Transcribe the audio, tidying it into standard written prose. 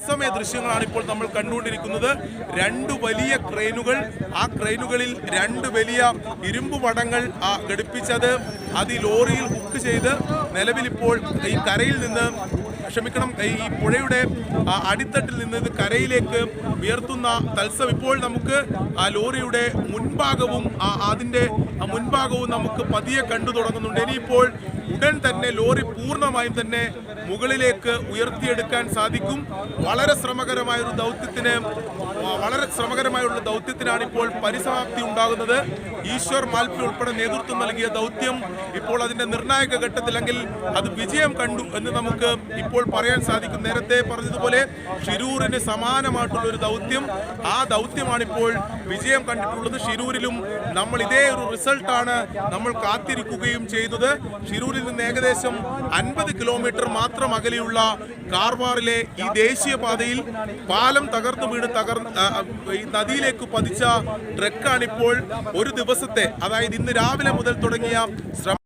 സമയ ദൃശ്യങ്ങളാണ് ഇപ്പോൾ നമ്മൾ കണ്ടുകൊണ്ടിരിക്കുന്നത്. രണ്ട് വലിയ ക്രെയിനുകൾ, ആ ക്രെയിനുകളിൽ രണ്ട് വലിയ ഇരുമ്പ് വടങ്ങൾ ഘടിപ്പിച്ചത് ഈ ലോറിയിൽ ഹുക്ക് ചെയ്ത് നിലവിലിപ്പോൾ ഈ കരയിൽ നിന്ന് ഈ പുഴയുടെ അടിത്തട്ടിൽ നിന്ന് ഇത് കരയിലേക്ക് ഉയർത്തുന്ന തത്സം ഇപ്പോൾ നമുക്ക് ആ ലോറിയുടെ മുൻഭാഗവും അതിൻ്റെ മുൻഭാഗവും നമുക്ക് പതിയെ കണ്ടു തുടങ്ങുന്നുണ്ട്. ഇനിയിപ്പോൾ ഉടൻ തന്നെ ലോറി പൂർണ്ണമായും തന്നെ മുകളിലേക്ക് ഉയർത്തിയെടുക്കാൻ സാധിക്കും. വളരെ ശ്രമകരമായുള്ള ദൗത്യത്തിനാണ് ഇപ്പോൾ പരിസമാപ്തി ഉണ്ടാകുന്നത്. ഈശ്വർ മാൽപ്പി ഉൾപ്പെടെ നേതൃത്വം നൽകിയ ദൗത്യം ഇപ്പോൾ അതിന്റെ നിർണായക ഘട്ടത്തിൽ, അല്ലെങ്കിൽ അത് വിജയം കണ്ടു എന്ന് നമുക്ക് ഇപ്പോൾ പറയാൻ സാധിക്കും. നേരത്തെ പറഞ്ഞതുപോലെ ഷിരൂരിന് സമാനമായിട്ടുള്ള ഒരു ദൗത്യം, ആ ദൗത്യമാണിപ്പോൾ വിജയം കണ്ടിട്ടുള്ളത്. ഷിരൂരിലും നമ്മൾ ഇതേ ഒരു റിസൾട്ടാണ് നമ്മൾ കാത്തിരിക്കുകയും ചെയ്തത്. ഷിരൂരിൽ നിന്ന് ഏകദേശം 50 കിലോമീറ്റർ മാത്രം അകലെയുള്ള കാർവാറിലെ ഈ ദേശീയപാതയിൽ പാലം തകർന്നു വീണ് ഈ നദിയിലേക്ക് പതിച്ച ട്രക്കാണിപ്പോൾ ഒരു ദിവസത്തെ, അതായത് ഇന്ന് രാവിലെ മുതൽ തുടങ്ങിയ ശ്രമം